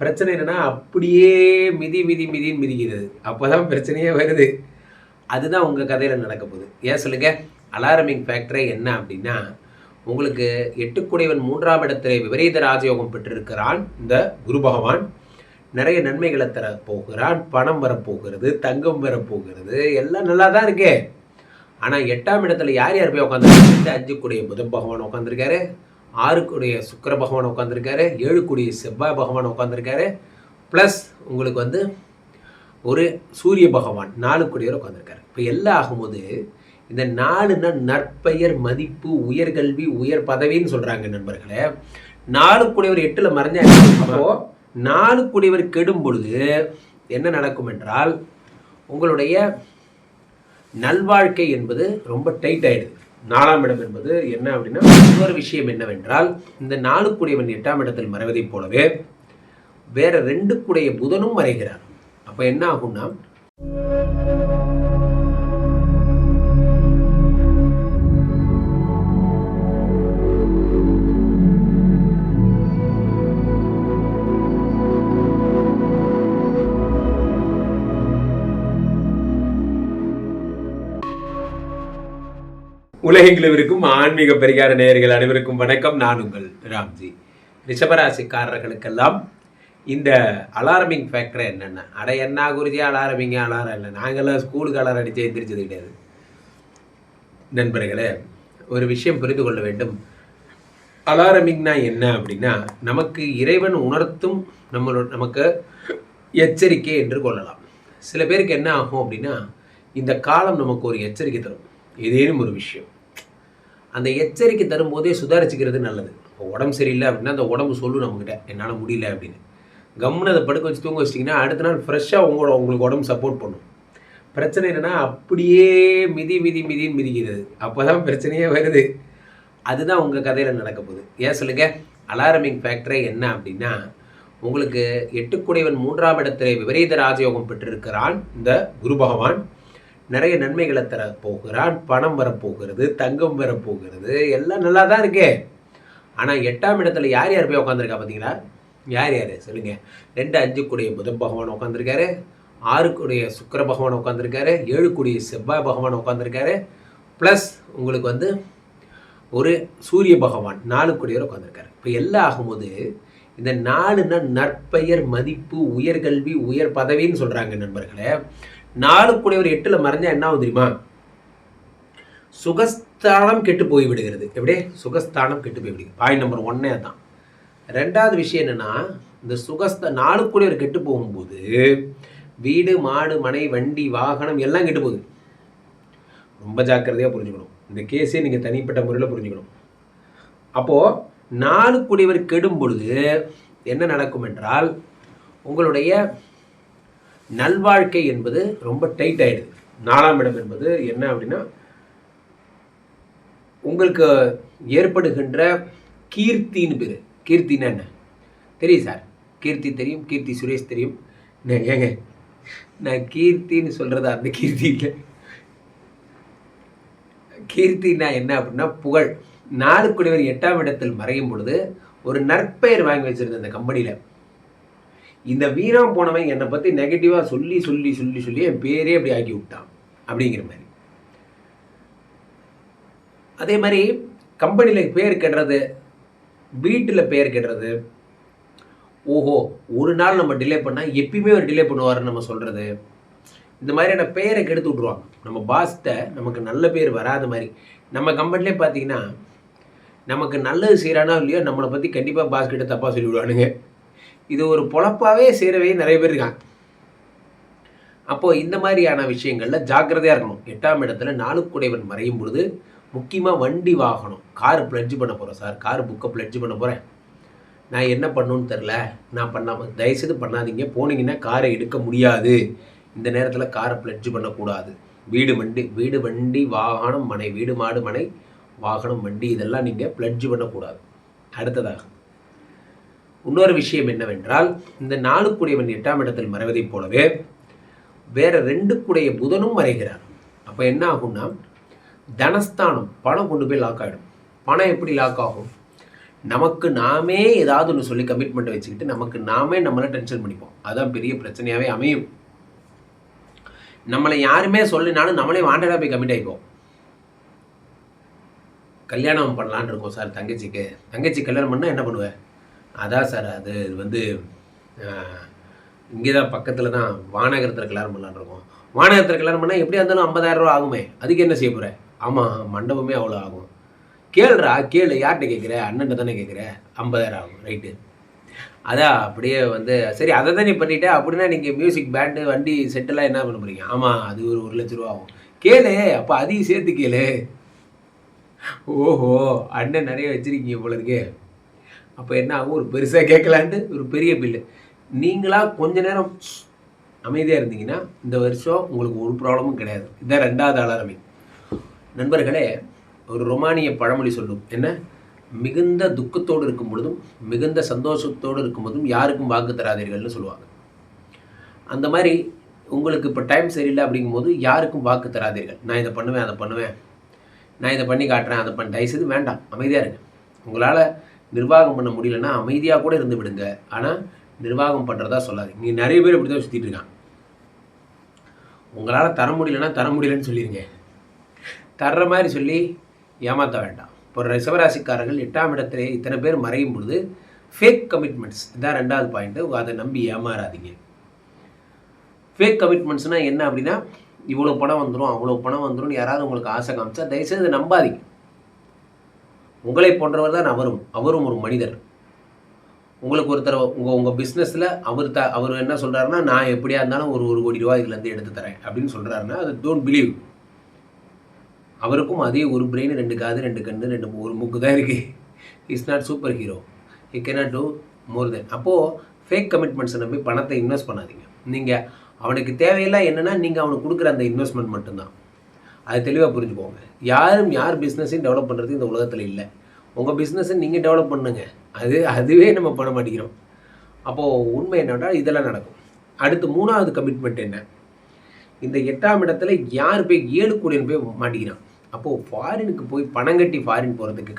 பிரச்சனை என்னன்னா அப்படியே மிதி மிதி மிதின்னு மிதிக்கிறது. அப்போதான் பிரச்சனையே வருது. அதுதான் உங்கள் கதையில் நடக்க போகுது. ஏன் சொல்லுங்க. அலாரமிங் ஃபேக்டரே என்ன அப்படின்னா, உங்களுக்கு 8 3ஆம் இடத்திலே விபரீத ராஜயோகம் பெற்றிருக்கிறான் இந்த குரு பகவான். நிறைய நன்மைகளை தர போகிறான். பணம் வரப்போகிறது, தங்கம் வரப்போகிறது, எல்லாம் நல்லா தான் இருக்கே. ஆனால் 8ஆம் இடத்துல யார் யார் போய் உட்காந்துருக்காரு? 5 புதன் பகவான் உட்காந்துருக்காரு, 6 சுக்கிர பகவான் உட்காந்துருக்காரு, 7 செவ்வாய் பகவான் உட்காந்துருக்காரு, ப்ளஸ் உங்களுக்கு ஒரு சூரிய பகவான் 4 உட்காந்துருக்காரு. இப்போ எல்லாம் ஆகும்போது இந்த 4னா நற்பெயர், மதிப்பு, உயர்கல்வி, உயர் பதவின்னு சொல்கிறாங்க நண்பர்களே. 4 8ல் மறைஞ்சா அப்போ 4 கெடும் பொழுது என்ன நடக்கும் என்றால், உங்களுடைய நல்வாழ்க்கை என்பது ரொம்ப டைட் ஆகிடுது. 4ஆம் இடம் என்பது என்ன அப்படின்னா, இன்னொரு விஷயம் என்னவென்றால், இந்த 4 8ஆம் இடத்தில் மறைவதைப் போலவே வேற 2 புதனும் மறைகிறார். அப்போ என்ன ஆகும்னா, உலகெங்கிலும் இருக்கும் ஆன்மீக பரிகார நேயர்கள் அனைவருக்கும் வணக்கம். நான் உங்கள் ராம்ஜி. ரிஷபராசிக்காரர்களுக்கெல்லாம் இந்த அலாரமிங் ஃபேக்டர் என்னென்ன? என்ன குருஜி அலாரம் இல்லை, நாங்கள்லாம் ஸ்கூலுக்கு அலாரம் அடித்து எந்திரிச்சது கிடையாது. நண்பர்களே, ஒரு விஷயம் புரிந்து கொள்ள வேண்டும். அலாரமிங்னா என்ன அப்படின்னா, நமக்கு இறைவன் உணர்த்தும் நமக்கு எச்சரிக்கை என்று கொள்ளலாம். சில பேருக்கு என்ன ஆகும் அப்படின்னா, இந்த காலம் நமக்கு ஒரு எச்சரிக்கை தரும். ஏதேனும் ஒரு விஷயம் அந்த எச்சரிக்கை தரும்போதே சுதாரிச்சுக்கிறது நல்லது. இப்போ உடம்பு சரியில்லை அப்படின்னா அந்த உடம்பு சொல்லும் நம்மக்கிட்ட, என்னால் முடியல அப்படின்னு. கம்முன்னு அதை படுக்க வச்சு தூங்க வச்சிட்டிங்கன்னா அடுத்த நாள் ஃப்ரெஷ்ஷாக உங்களுக்கு உடம்பு சப்போர்ட் பண்ணும். பிரச்சனை என்னென்னா அப்படியே மிதி மிதி மிதின்னு மிதிக்கிறது. அப்போ தான் பிரச்சனையே வருது. அதுதான் உங்கள் கதையில் நடக்க போகுது. ஏன் சொல்லுங்க. அலாரமிங் ஃபேக்டரே என்ன அப்படின்னா, உங்களுக்கு 8 3ஆம் இடத்திலே விபரீத ராஜயோகம் பெற்றிருக்கிறான் இந்த குரு பகவான். நிறைய நன்மைகளை தர போகிறான். பணம் வரப்போகிறது, தங்கம் வரப்போகிறது, எல்லாம் நல்லா தான் இருக்கே. ஆனால் 8ஆம் இடத்துல யார் யார் போய் உட்காந்துருக்கா பார்த்தீங்களா? யார் யார் சொல்லுங்கள். 5 புதன் பகவான் உட்காந்துருக்காரு, 6 சுக்கிர பகவான் உட்காந்துருக்காரு, 7 செவ்வாய் பகவான் உட்காந்துருக்காரு, ப்ளஸ் உங்களுக்கு ஒரு சூரிய பகவான் 4 உட்காந்துருக்காரு. இப்போ எல்லாம் ஆகும்போது இந்த 4னா நற்பெயர், மதிப்பு, உயர்கல்வி, உயர் பதவின்னு சொல்கிறாங்க நண்பர்களே. 4 8ல் மறைஞ்சா என்ன ஆகும் தெரியுமா? சுகஸ்தானம் கெட்டு போய் விடுகிறது. எப்படி? சுகஸ்தானம் கெட்டு போய் விடுகிறது. பாயிண்ட் நம்பர் 1 தான். 2வது விஷயம் என்னன்னா, இந்த 4 கெட்டு போகும்போது வீடு, மாடு, மனை, வண்டி, வாகனம் எல்லாம் கெட்டு போகுது. ரொம்ப ஜாக்கிரதையாக புரிஞ்சுக்கணும். இந்த கேஸே நீங்கள் தனிப்பட்ட முறையில் புரிஞ்சுக்கணும். அப்போது 4 கெடும் பொழுது என்ன நடக்கும் என்றால், உங்களுடைய நல்வாழ்க்கை என்பது ரொம்ப டைட் ஆகிடுது. 4ஆம் இடம் என்பது என்ன அப்படின்னா, உங்களுக்கு ஏற்படுகின்ற கீர்த்தின்னு பேர். கீர்த்தின்னா என்ன தெரியும் சார்? கீர்த்தி தெரியும், கீர்த்தி சுரேஷ் தெரியும். ஏங்க, நான் கீர்த்தின்னு சொல்கிறது அந்த கீர்த்தி இல்லை. கீர்த்தின்னா என்ன அப்படின்னா புகழ். 4 8ஆம் இடத்தில் மறையும் பொழுது ஒரு நற்பெயர் வாங்கி வச்சிருந்த அந்த கம்பெனியில், இந்த வீணாக போனவன் என்னை பற்றி நெகட்டிவாக சொல்லி சொல்லி சொல்லி சொல்லி என் பேரே அப்படி ஆக்கி விட்டான் அப்படிங்கிற மாதிரி. அதே மாதிரி கம்பெனியில் பேர் கெடுறது, வீட்டில் பேர் கெடுறது. ஓஹோ, ஒரு நாள் நம்ம டிலே பண்ணால் எப்பயுமே ஒரு டிலே பண்ணுவாருன்னு நம்ம சொல்கிறது. இந்த மாதிரியான பெயரை கெடுத்து விட்ருவாங்க. நம்ம பாஸ்கிட்ட நமக்கு நல்ல பேர் வராத மாதிரி. நம்ம கம்பெனிலே பார்த்தீங்கன்னா, நமக்கு நல்லது செய்கிறானா இல்லையோ நம்மளை பற்றி கண்டிப்பாக பாஸ்கிட்ட தப்பாக சொல்லிவிடுவானுங்க. இது ஒரு பொழப்பாகவே செய்கிறவே நிறைய பேர் இருக்காங்க. அப்போது இந்த மாதிரியான விஷயங்களில் ஜாக்கிரதையாக இருக்கணும். 8ஆம் இடத்துல 4 மறையும் பொழுது முக்கியமாக வண்டி, வாகனம், கார் பிளட்ஜ் பண்ண போகிறேன் சார், கார் புக்கை பிளட்ஜ் பண்ண போகிறேன், நான் என்ன பண்ணணுன்னு தெரில, நான் பண்ணாமல், தயவுசெய்து பண்ணாதீங்க. போனீங்கன்னா காரை எடுக்க முடியாது. இந்த நேரத்தில் காரை பிளட்ஜ் பண்ணக்கூடாது. வீடு, வண்டி, வாகனம், மனை, வீடு, மாடு, மனை, வாகனம், வண்டி, இதெல்லாம் நீங்கள் பிளட்ஜ் பண்ணக்கூடாது. அடுத்ததாக இன்னொரு விஷயம் என்னவென்றால், இந்த 4 8ஆம் இடத்தில் மறைவதைப் போலவே வேற 2 புதனும் மறைகிறார். அப்போ என்ன ஆகும்னா, தனஸ்தானம், பணம் கொண்டு போய் லாக் ஆகிடும். பணம் எப்படி லாக் ஆகும்? நமக்கு நாமே ஏதாவது ஒன்று சொல்லி கமிட்மெண்ட்டை வச்சுக்கிட்டு நமக்கு நாமே நம்மளை டென்ஷன் பண்ணிப்போம். அதுதான் பெரிய பிரச்சனையாகவே அமையும். நம்மளை யாருமே சொல்லினாலும் நம்மளே வாண்டடாக போய் கமிட் ஆகிப்போம். கல்யாணம் பண்ணலான்னு இருக்கோம் சார் தங்கச்சி கல்யாணம் பண்ணால் என்ன பண்ணுவேன்? அதான் சார் அது வந்து இங்கே தான் பக்கத்தில் தான் வானகரத்தில் கல்யாணம் பண்ணலான்னு இருக்கோம். வானகரத்தில் கல்யாணம் பண்ணால் எப்படியா இருந்தாலும் 50,000 ரூபா ஆகுமே, அதுக்கு என்ன செய்ய போகிறேன்? ஆமாம், மண்டபமே அவ்வளோ ஆகும். கேளு யார்கிட்ட கேட்குற? அண்ணன்ட்ட தானே கேட்குற, 50,000 ஆகும். ரைட்டு, அதான் அப்படியே வந்து சரி அதை தான் நீ பண்ணிட்டே அப்படின்னா நீங்கள் மியூசிக் பேண்டு வண்டி செட்டெல்லாம் என்ன பண்ண போகிறீங்க? ஆமாம், அது ஒரு 1,00,000 ரூபா ஆகும். கேளு, அப்போ அதையும் சேர்த்து கேளு. ஓஹோ, அண்ணன் நிறைய வச்சுருக்கீங்க போல இருக்கு. அப்போ என்ன ஆகும்? ஒரு பெருசாக கேட்கலான்ட்டு ஒரு பெரிய பில்லு. நீங்களாக கொஞ்ச நேரம் அமைதியாக இருந்தீங்கன்னா இந்த வருஷம் உங்களுக்கு ஒரு ப்ராப்ளமும் கிடையாது. இதுதான் 2வது அலாரமே. நண்பர்களே, ஒரு ரொமானிய பழமொழி சொல்லும், என்ன? மிகுந்த துக்கத்தோடு இருக்கும் பொழுதும் மிகுந்த சந்தோஷத்தோடு இருக்கும் போதும் யாருக்கும் வாக்கு தராதீர்கள்னு சொல்லுவாங்க. அந்த மாதிரி உங்களுக்கு இப்போ டைம் சரியில்லை அப்படிங்கும்போது யாருக்கும் வாக்கு தராதீர்கள். நான் இதை பண்ணுவேன், அதை பண்ணுவேன், நான் இதை பண்ணி காட்டுறேன், அதை பண்ண தயவுசெய்து வேண்டாம், அமைதியாக இருங்க. உங்களால் நிர்வாகம் பண்ண முடியலன்னா அமைதியாக கூட இருந்து விடுங்க. ஆனால் நிர்வாகம் பண்ணுறதா சொல்லாதீங்க. நீங்கள் நிறைய பேர் இப்படி தான் சுற்றிட்டு இருக்காங்க. உங்களால் தர முடியலன்னா தர முடியலன்னு சொல்லிடுங்க. தர்ற மாதிரி சொல்லி ஏமாற்ற வேண்டாம். இப்போ ரிஷபராசிக்காரர்கள் 8ஆம் இடத்துல இத்தனை பேர் மறையும் பொழுது ஃபேக் கமிட்மெண்ட்ஸ் இதான் 2வது பாயிண்ட்டு. அதை நம்பி ஏமாறாதீங்க. ஃபேக் கமிட்மெண்ட்ஸ்னால் என்ன அப்படின்னா, இவ்வளோ பணம் வந்துடும் அவ்வளோ பணம் வந்துடும் யாராவது உங்களுக்கு ஆசை காமிச்சா தயவுசெய்து நம்பாதீங்க. உங்களை போன்றவர் தான் அவரும் ஒரு மனிதர். உங்களுக்கு ஒருத்தர் உங்கள் பிஸ்னஸில் அவர் என்ன சொல்கிறாருன்னா, நான் எப்படியா இருந்தாலும் ஒரு 1 கோடி ரூபா இதுலேருந்து எடுத்து தரேன் அப்படின்னு சொல்கிறாருன்னா அது டோன்ட் பிலீவ். அவருக்கும் அதே ஒரு பிரெயின், 2 காது, 2 கண்ணு, 1 மூக்கு தான் இருக்குது. Is not super hero. He cannot do more then. அப்போது ஃபேக் கமிட்மெண்ட்ஸை நம்பி பணத்தை இன்வெஸ்ட் பண்ணாதீங்க. நீங்கள் அவனுக்கு தேவையில்லை என்னென்னா நீங்கள் அவனுக்கு கொடுக்குற அந்த இன்வெஸ்ட்மெண்ட் மட்டும்தான். அது தெளிவாக புரிஞ்சுக்கோங்க. யார் பிஸ்னஸையும் டெவலப் பண்ணுறது இந்த உலகத்தில் இல்லை. உங்கள் பிஸ்னஸை நீங்கள் டெவலப் பண்ணுங்க. அதுவே நம்ம பண்ண மாட்டேங்கிறோம். அப்போது உண்மை என்னன்னா இதெல்லாம் நடக்கும். அடுத்து 3வது கமிட்மெண்ட் என்ன? இந்த 8ஆம் இடத்துல யார் போய் 7 கோடின்னு போய் மாட்டிக்கிறான். அப்போது ஃபாரினுக்கு போய் பணம் கட்டி ஃபாரின் போகிறதுக்கு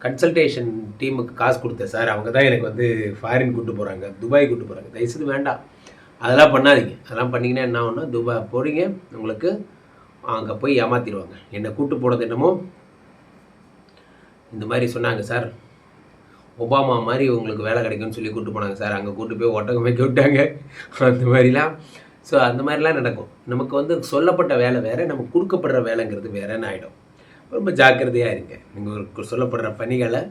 கன்சல்டேஷன் டீமுக்கு காசு கொடுத்தேன் சார், அவங்க தான் எனக்கு வந்து ஃபாரின் கூப்பிட்டு போகிறாங்க, துபாய் கூப்பிட்டு போகிறாங்க. தயவுசெய்து வேண்டாம், அதெல்லாம் பண்ணாதீங்க. அதெல்லாம் பண்ணிங்கன்னா என்ன ஆகுன்னா, துபாய் போகிறீங்க, உங்களுக்கு அங்கே போய் ஏமாற்றிடுவாங்க. என்னை கூப்பிட்டு போனது என்னமோ இந்த மாதிரி சொன்னாங்க சார், ஒபாமா மாதிரி உங்களுக்கு வேலை கிடைக்கும்னு சொல்லி கூப்பிட்டு போனாங்க சார், அங்கே கூப்பிட்டு போய் ஒட்டகம் வைக்க விட்டாங்க. அந்த மாதிரிலாம் அந்த மாதிரிலாம் நடக்கும். நமக்கு வந்து சொல்லப்பட்ட வேலை வேறு, நமக்கு கொடுக்கப்படுற வேலைங்கிறது வேறேன்னு ஆகிடும். ரொம்ப ஜாக்கிரதையாக இருங்க. நீங்கள் சொல்லப்படுற பணிகளை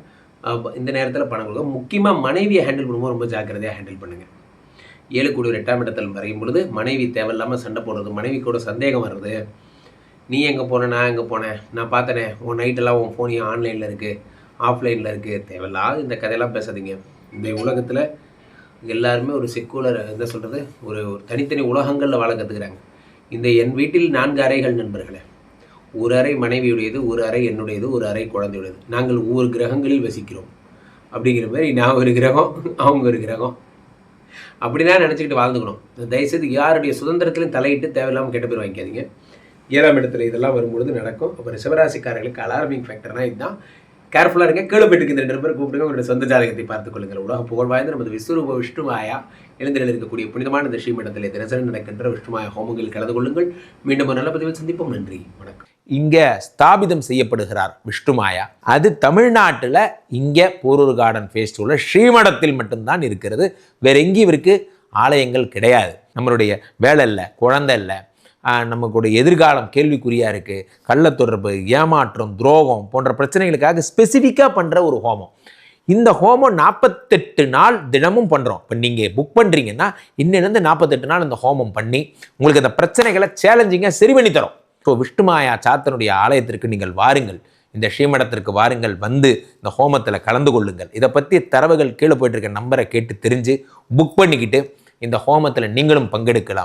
இந்த நேரத்தில் பணம் கொடுக்க. முக்கியமாக மனைவியை ஹேண்டில் பண்ணும்போது ரொம்ப ஜாக்கிரதையாக ஹேண்டில் பண்ணுங்கள். 7 கோடி 8ஆம் இடத்தில் வரையும் பொழுது மனைவி தேவையில்லாமல் சண்டை போடுறது, மனைவி கூட சந்தேகம் வர்றது, நீ எங்கே போன, நான் எங்கே போனேன், நான் பார்த்தனே உன் நைட்டெல்லாம் உன் ஃபோன் ஆன்லைனில் இருக்குது, ஆஃப்லைனில் இருக்குது, தேவையில்லாத இந்த கதையெல்லாம் பேசாதீங்க. இந்த உலகத்தில் எல்லாருமே ஒரு செக்குலர் என்ன சொல்கிறது, ஒரு தனித்தனி உலகங்களில் வாழ கற்றுக்கிறாங்க. என் வீட்டில் 4 அறைகள் நண்பர்களே. ஒரு அறை மனைவியுடையது, ஒரு அறை என்னுடையது, ஒரு அறை குழந்தையுடையது. நாங்கள் ஒவ்வொரு கிரகங்களில் வசிக்கிறோம். அப்படிங்கிற மாதிரி நான் ஒரு கிரகம், அவங்க ஒரு கிரகம். அப்படி தான் நினச்சிக்கிட்டு வாழ்ந்துக்கணும். தயவுசெய்து யாருடைய சுதந்திரத்திலையும் தலையிட்டு தேவையில்லாமல் கெட்ட பேர் வாங்கிக்காதீங்க. 7ஆம் இடத்துல இதெல்லாம் வரும்பொழுது நடக்கும். அப்புறம் சிவராசிக்காரர்களுக்கு அலார்மிங் ஃபேக்டர்னால் இதுதான். கேர்ஃபுல்லாக இருங்க. கீழே போயிட்டு 2 நண்பர் கூப்பிடுங்க. உங்களுடைய சொந்த ஜாதகத்தை பார்த்துக் கொள்ளுங்கள். உலக புகழ் வாய்ந்த நமது விஸ்வரூப விஷ்ணுமாயா எழுந்தில் இருக்கக்கூடிய புனிதமான இந்த ஸ்ரீமடத்திலே தினசரி நடக்கின்ற விஷ்ணுமாயா ஹோமங்களில் கலந்து கொள்ளுங்கள். மீண்டும் ஒரு நல்ல பதிவில் சந்திப்போம். நன்றி, வணக்கம். இங்கே ஸ்தாபிதம் செய்யப்படுகிறார் விஷ்ணுமாயா. அது தமிழ்நாட்டில் இங்கே போரூர் கார்டன் ஃபேஸ்டிவலில் ஸ்ரீமடத்தில் மட்டும்தான் இருக்கிறது. வேற எங்கேயும் இவருக்கு ஆலயங்கள் கிடையாது. நம்மளுடைய வேலை இல்லை, குழந்தை இல்லை, நமக்குடைய எதிர்காலம் கேள்விக்குறியாக இருக்குது, கள்ளத்தொடர்பு, ஏமாற்றம், துரோகம் போன்ற பிரச்சனைகளுக்காக ஸ்பெசிஃபிக்காக பண்ணுற ஒரு ஹோமம். இந்த ஹோமம் 48 நாள் தினமும் பண்ணுறோம். இப்போ நீங்கள் புக் பண்ணுறீங்கன்னா இன்னிலேருந்து 48 நாள் இந்த ஹோமம் பண்ணி உங்களுக்கு அந்த பிரச்சனைகளை சேலஞ்சிங்காக சரி பண்ணி தரோம். ஸோ விஷ்ணுமாயா சாத்தனுடைய ஆலயத்திற்கு நீங்கள் வாருங்கள், இந்த ஸ்ரீமடத்திற்கு வாருங்கள், வந்து இந்த ஹோமத்தில் கலந்து கொள்ளுங்கள். இதை பற்றி தரவுகள் கீழே போயிட்டு இருக்க நம்பரை கேட்டு தெரிஞ்சு புக் பண்ணிக்கிட்டு இந்த ஹோமத்தில் நீங்களும் பங்கெடுக்கலாம்.